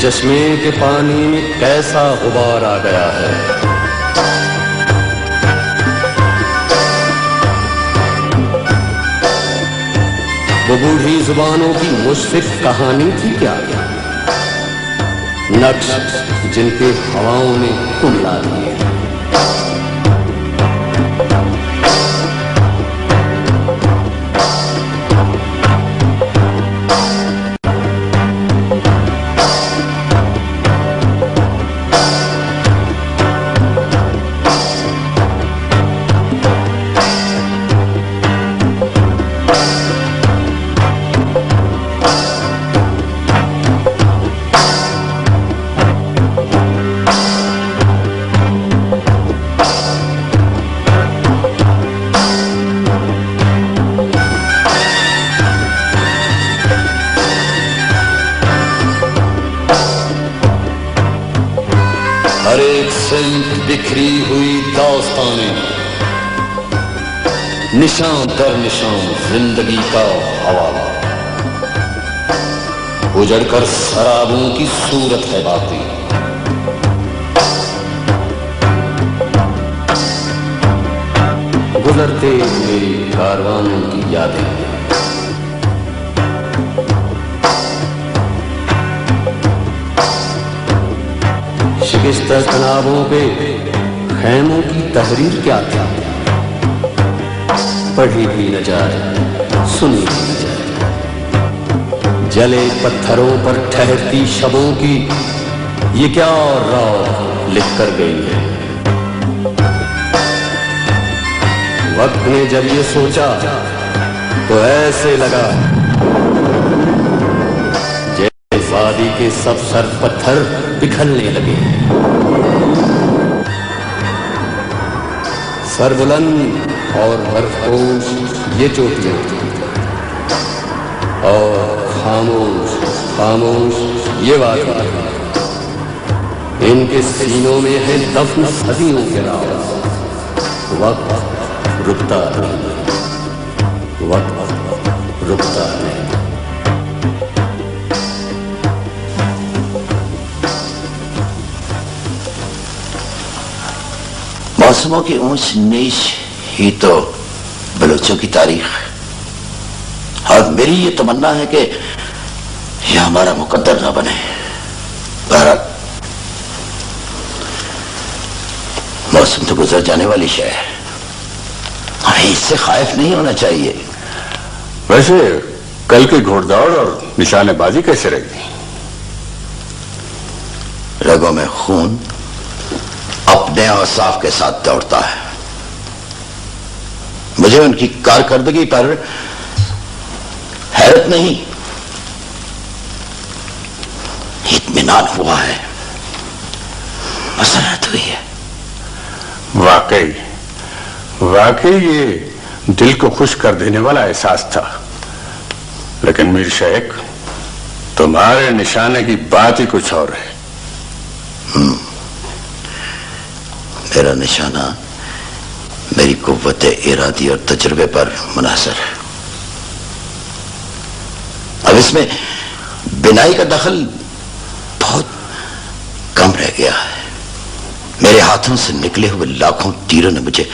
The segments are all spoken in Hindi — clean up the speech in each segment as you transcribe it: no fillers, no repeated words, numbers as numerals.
चश्मे के पानी में कैसा गुबार आ गया है। वो बूढ़ी जुबानों की मुशफिक कहानी थी क्या? नक्श जिनके हवाओं ने कुमला दिए। हर एक सिल्क बिखरी हुई दास्तानें, निशान दर निशान जिंदगी का हवाला, उजड़कर शराबों की सूरत है बातें। गुजरते हुए कारवानों की यादें, शिकस्त तनावों पे खैमों की तहरीर क्या था? पढ़ी भी न जाए, सुनी भी न जाए। जले पत्थरों पर ठहरती शबों की ये क्या राह लिख कर गई है। वक्त ने जब ये सोचा तो ऐसे लगा जैसे वादी के सब सर पत्थर पिघलने लगे। सरबुलंद और बर्फपोश ये चोटियां और खामोश खामोश ये वादियां, इनके सीनों में है दफन सदियों के राज। वक्त रुकता नहीं, वक्त रुकता नहीं। मौसमों की ऊंच नीच ही तो बलूचों की तारीख है। और मेरी ये तमन्ना है कि यह हमारा मुकद्दर ना बने। बहरहाल मौसम तो गुजर जाने वाली शय है, हमें इससे खाइफ नहीं होना चाहिए। वैसे कल की घोड़दौड़ और निशानेबाजी कैसे रही? रगों में खून अपने औसाफ के साथ दौड़ता है। मुझे उनकी कारकर्दगी पर हैरत नहीं, इत्मीनान हुआ है, मसरत हुई है। वाकई वाकई ये दिल को खुश कर देने वाला एहसास था। लेकिन मीर शेख, तुम्हारे निशाने की बात ही कुछ और है। मेरा निशाना मेरी कुव्वत इरादी और तजुर्बे पर मुनहसर है। अब इसमें बिनाई का दखल बहुत कम रह गया है। मेरे हाथों से निकले हुए लाखों तीरों ने मुझे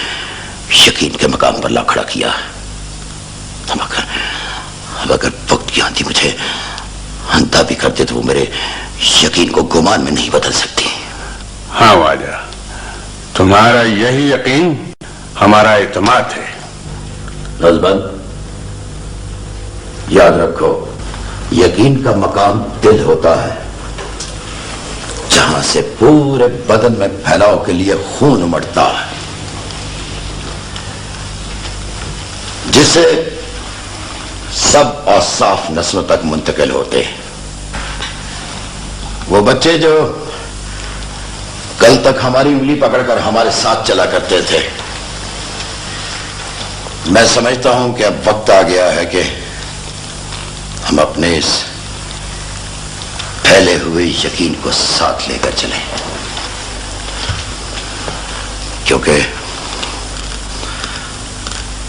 यकीन के मकाम पर ला खड़ा किया है। अब अगर वक्त की आंधी मुझे अंधा भी कर दे तो वो मेरे यकीन को गुमान में नहीं बदल सकती। हाँ वाजा, तुम्हारा यही यकीन हमारा एतमाद है। नजबंद, याद रखो, यकीन का मकाम दिल होता है, जहां से पूरे बदन में फैलाव के लिए खून उमड़ता है, जिससे सब औसाफ नस्लों तक मुंतकिल होते हैं। वो बच्चे जो कल तक हमारी उंगली पकड़कर हमारे साथ चला करते थे, मैं समझता हूं कि अब वक्त आ गया है कि हम अपने इस फैले हुए यकीन को साथ लेकर चलें, क्योंकि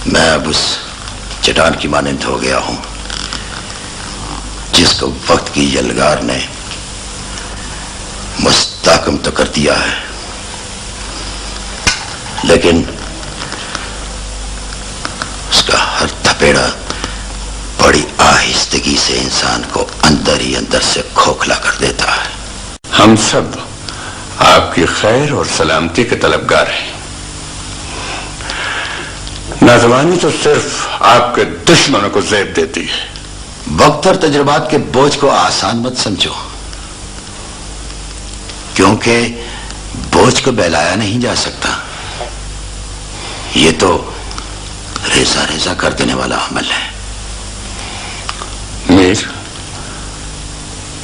मैं अब उस चट्टान की मानंद हो गया हूं जिसको वक्त की यलगार ने मुस्तहकम तो कर दिया है, लेकिन उसका हर थपेड़ा बड़ी आहिस्तगी से इंसान को अंदर ही अंदर से खोखला कर देता है। हम सब आपकी खैर और सलामती के तलबगार हैं। नाजवानी तो सिर्फ आपके दुश्मनों को ज़ेब देती है। वक्त और तजुर्बात के बोझ को आसान मत समझो, क्योंकि बोझ को बहलाया नहीं जा सकता। ये तो रेजा रेजा कर देने वाला अमल है। मीर,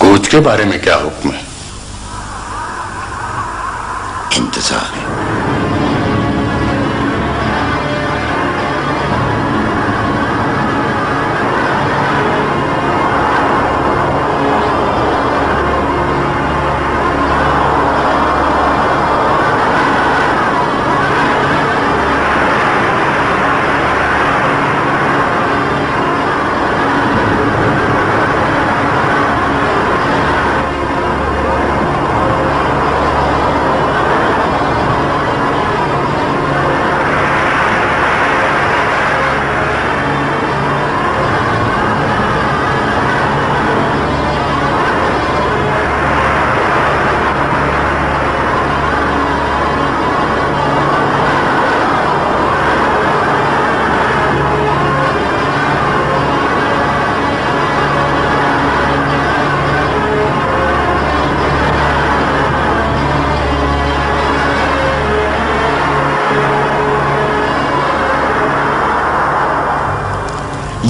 कूच के बारे में क्या हुक्म है? इंतजार।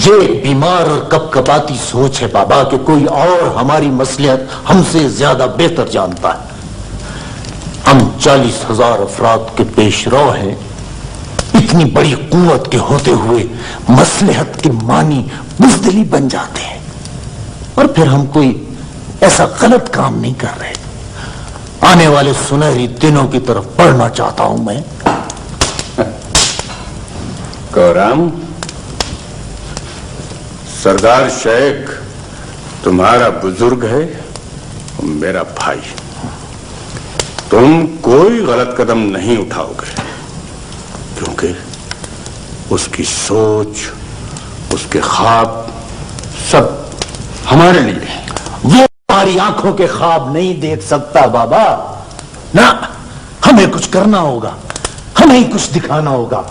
ये बीमार और कपकपाती सोच है बाबा कि कोई और हमारी मसलिहत हमसे ज्यादा बेहतर जानता है। हम 40,000 अफराद के पेशरो हैं। इतनी बड़ी कुव्वत के होते हुए मसलिहत के मानी बुज़दिली बन जाते हैं, और फिर हम कोई ऐसा गलत काम नहीं कर रहे। आने वाले सुनहरी दिनों की तरफ बढ़ना चाहता हूं मैं। गौराम, सरदार शेख तुम्हारा बुजुर्ग है और मेरा भाई। तुम कोई गलत कदम नहीं उठाओगे, क्योंकि उसकी सोच, उसके ख्वाब सब हमारे लिए हैं। वो हमारी आंखों के ख्वाब नहीं देख सकता बाबा ना। हमें कुछ करना होगा, हमें ही कुछ दिखाना होगा।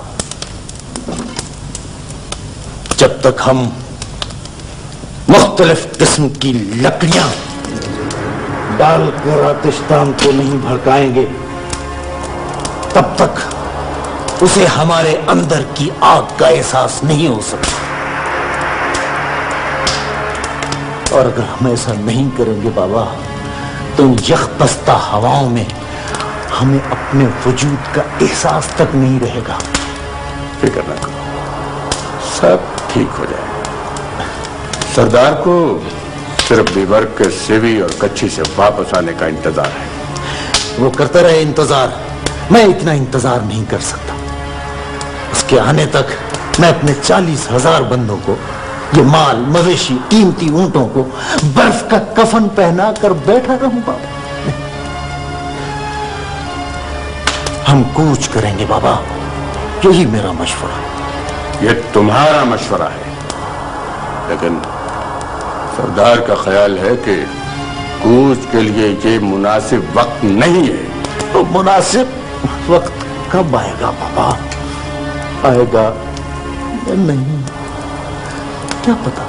जब तक हम मुख्तलिफ किस्म की लकड़ियां डालकर आतिशदान को नहीं भड़काएंगे, तब तक उसे हमारे अंदर की आग का एहसास नहीं हो सकता। और अगर हम ऐसा नहीं करेंगे बाबा, तो यखबस्ता हवाओं में हमें अपने वजूद का एहसास तक नहीं रहेगा। फिक्र न करो, सब ठीक हो जाएगा। सरदार को सिर्फ बीबर के सेवी और कच्ची से वापस आने का इंतजार है। वो करता रहे इंतजार, मैं इतना इंतजार नहीं कर सकता। उसके आने तक मैं अपने 40,000 बंदों को, ये माल, मवेशी, कीमती ऊंटों को बर्फ का कफन पहना कर बैठा रहूं बाबा। हम कूच करेंगे बाबा, यही मेरा मशवरा है। ये तुम्हारा मशवरा है, लेकिन सरदार का ख्याल है कि कूच के लिए ये मुनासिब वक्त नहीं है। तो मुनासिब वक्त कब आएगा बाबा? आएगा या नहीं, क्या पता।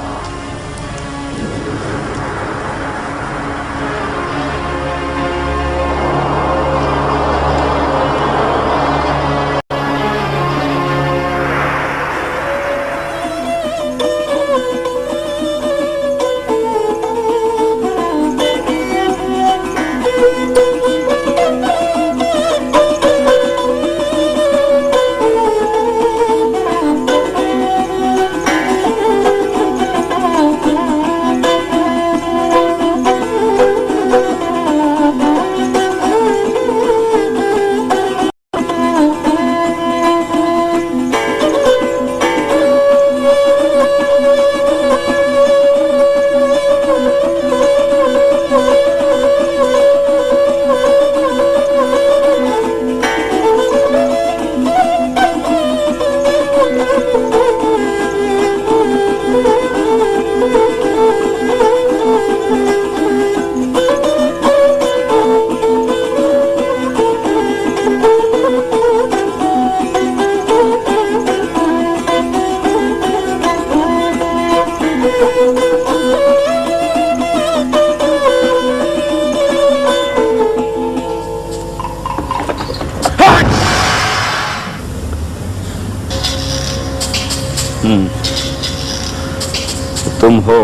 तुम हो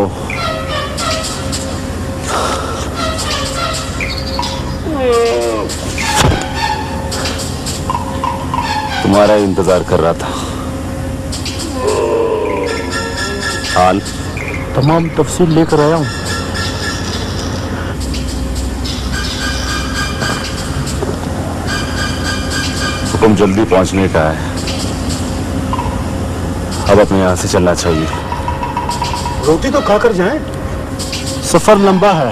तुम्हारा इंतजार कर रहा था। हाल तमाम तफसील लेकर आया हूं। हुक्म जल्दी पहुंचने का है, अब अपने यहां से चलना चाहिए। रोटी तो खाकर जाएं, सफर लंबा है।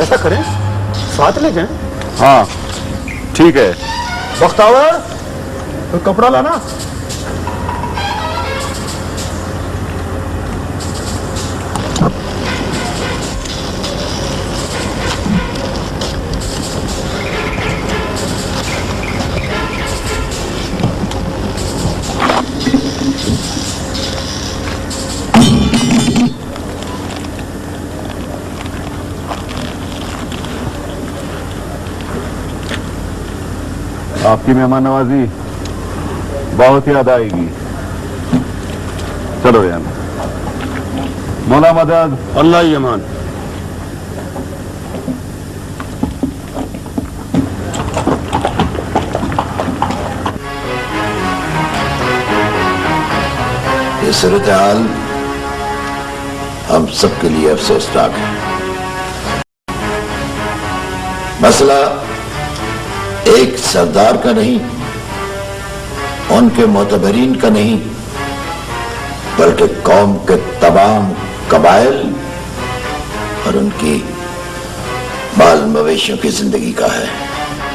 ऐसा करें साथ ले जाएं। हाँ ठीक है। बख्तावर तो कपड़ा लाना। आपकी मेहमान नवाजी बहुत याद आएगी। चलो यार, मौला मदद। अल्लाह ही अमान। ये सूरत हाल हम सबके लिए अफसोसनाक है। मसला एक सरदार का नहीं, उनके मोतबरीन का नहीं, बल्कि कौम के तमाम कबाइल और उनकी बाल मवेशियों की जिंदगी का है।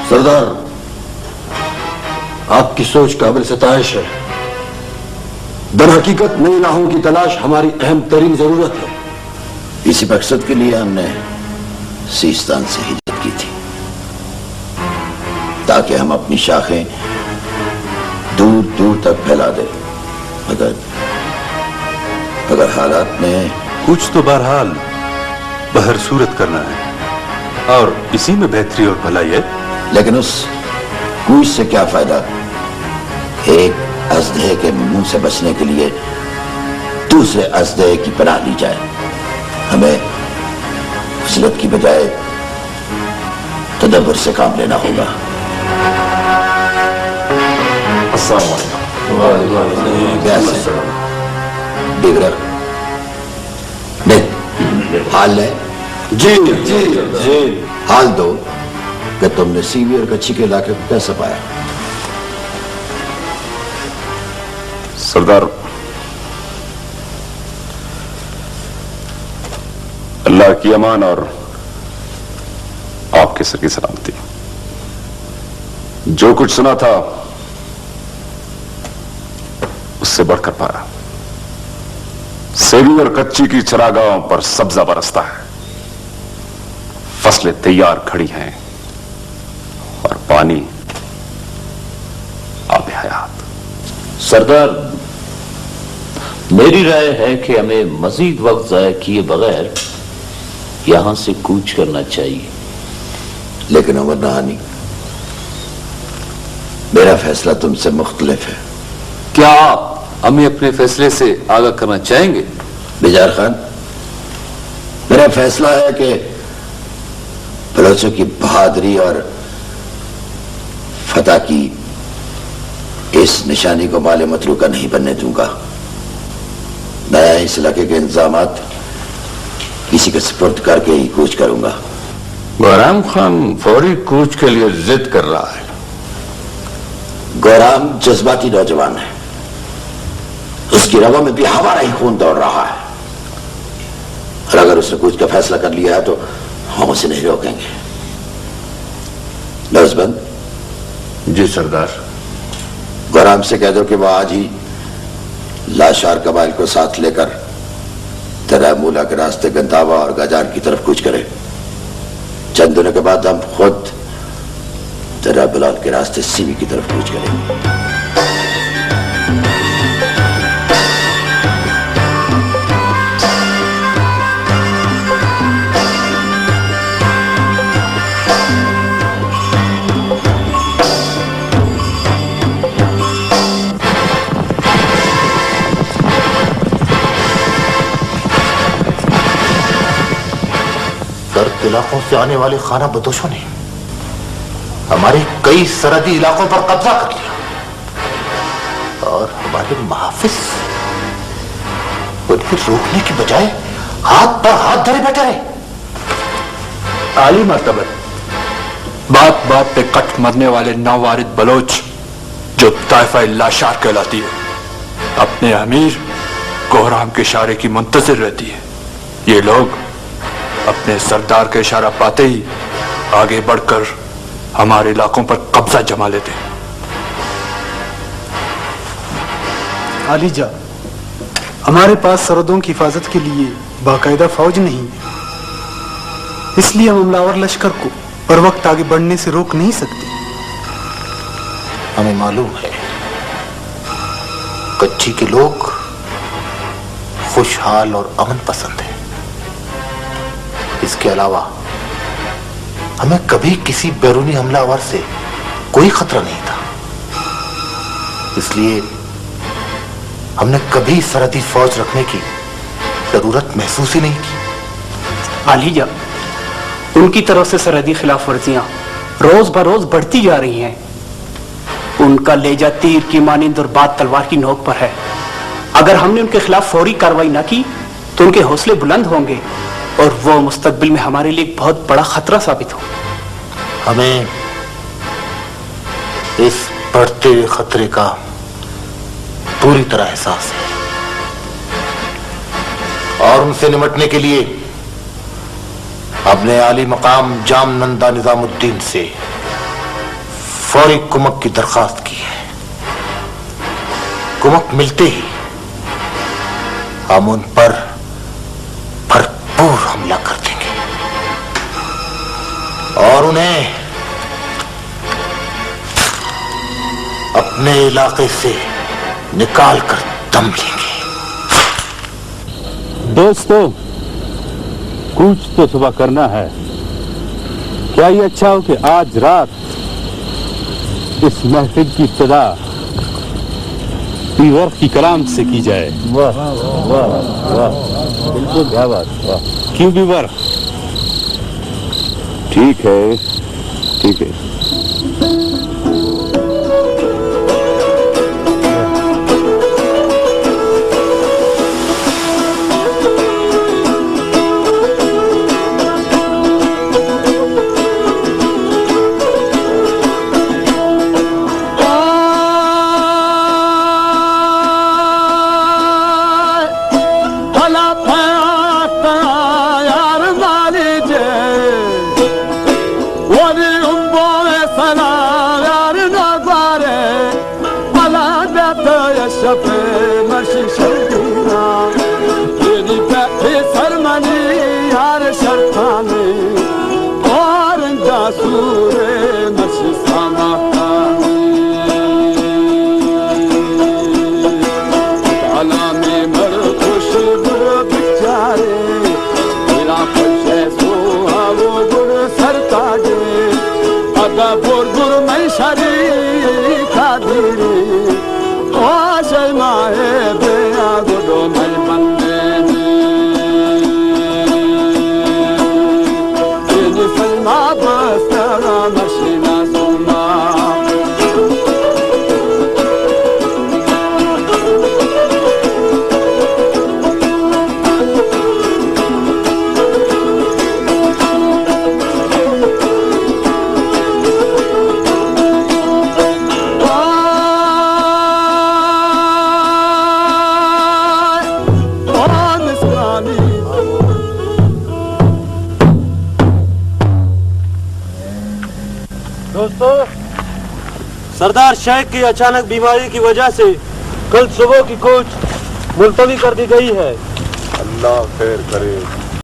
सरदार, आपकी सोच काबिल सताइश है। दर हकीकत नई राहों की तलाश हमारी अहम तरीन जरूरत है। इसी मकसद के लिए हमने सीस्तान से हिजरत की थी, ताकि हम अपनी शाखें दूर दूर तक फैला दें। अगर हालात में कुछ तो बहरहाल बहर सूरत करना है, और इसी में बेहतरी और भलाई है। लेकिन उस कूच से क्या फायदा? एक अजदहे के मुंह से बचने के लिए दूसरे अजदहे की पनाह ली जाए। हमें फजलत की बजाय तदब्बर से काम लेना होगा। हाल है जी जी जी। हाल दो कि तुमने सीवी और कच्ची के इलाके को कैसे पाया? सरदार, अल्लाह की अमान और आपके सर की सलामती। जो कुछ सुना था उससे बढ़कर पाया। सेवी और कच्ची की चरागाहों पर सब्जा बरसता है, फसलें तैयार खड़ी हैं और पानी आब हयात। सरदार, मेरी राय है कि हमें मजीद वक्त जाया किए बगैर यहां से कूच करना चाहिए। लेकिन उमर नहानी, मेरा फैसला तुमसे मुख्तलिफ है। क्या आप हमें अपने फैसले से आगाह करना चाहेंगे? बेजार खान, मेरा फैसला है कि बलोचों की बहादुरी और फतह की इस निशानी को माले मतलूका नहीं बनने दूंगा। मैं इस इलाके के इंतजामात किसी के सुपुर्द करके ही कूच करूंगा। गौराम खान फौरी कूच के लिए जिद कर रहा है। गौराम जज्बाती नौजवान है, उसकी रगों में भी हमारा ही खून दौड़ रहा है, और अगर उसने कूच का फैसला कर लिया है तो हम उसे नहीं रोकेंगे। लफ्ज़बंद। जी सरदार। गौराम से कह दो कि वह आज ही लाशार कबाइल को साथ लेकर तरामूला के रास्ते गंदावा और गजान की तरफ कूच करे। चंद दिनों के बाद हम खुद तराबलाल के रास्ते सीवी की तरफ कूच करेंगे। इलाकों से आने वाले खाना बदोशों ने हमारे कई सरहदी इलाकों पर कब्जा कर लिया और हमारे मुहाफिज उन्हें रोकने की बजाय हाथ पर हाथ धरे बैठे रहे। आली मर्तबत बात बात पे कट मरने वाले नौवारिद बलोच जो ताइफा लाशार कहलाती है, अपने अमीर कोहराम के इशारे की मुंतजिर रहती है। ये लोग अपने सरदार का इशारा पाते ही आगे बढ़कर हमारे इलाकों पर कब्जा जमा लेते हैं। आलीजा, हमारे पास सरहदों की हिफाजत के लिए बाकायदा फौज नहीं है, इसलिए हम हमलावर लश्कर को पर वक्त आगे बढ़ने से रोक नहीं सकते। हमें मालूम है कच्ची के लोग खुशहाल और अमन पसंद है। इसके अलावा हमें कभी किसी बैरूनी हमलावर से कोई खतरा नहीं था, इसलिए हमने कभी सरहदी फौज रखने की जरूरत महसूस ही नहीं की। आलीजा, उनकी तरफ से सरहदी खिलाफ वर्जियां रोज बरोज बढ़ती जा रही हैं। उनका लेजा तीर की मानिंद और बात तलवार की नोक पर है। अगर हमने उनके खिलाफ फौरी कार्रवाई न की तो उनके हौसले बुलंद होंगे और वो मुस्तकबिल में हमारे लिए एक बहुत बड़ा खतरा साबित हो। हमें इस बढ़ते हुए खतरे का पूरी तरह एहसास है और उनसे निपटने के लिए हमने आली मकाम जामनंदा निजामुद्दीन से फौरी कुमक की दरखास्त की है। कुमक मिलते ही हम उन पर भरपूर हमला कर देंगे और उन्हें अपने इलाके से निकाल कर दम लेंगे। दोस्तों, कुछ तो सुबह करना है। क्या ये अच्छा हो कि आज रात इस महफिल की इब्तिदा बीवर्क की कलाम से की जाए। वाह वाह वाह, बिल्कुल क्या बात। वाह, क्यों बीवर्क? ठीक है, ठीक है। सरदार शेख की अचानक बीमारी की वजह से कल सुबह की कूच मुलतवी कर दी गई है। अल्लाह खैर करे।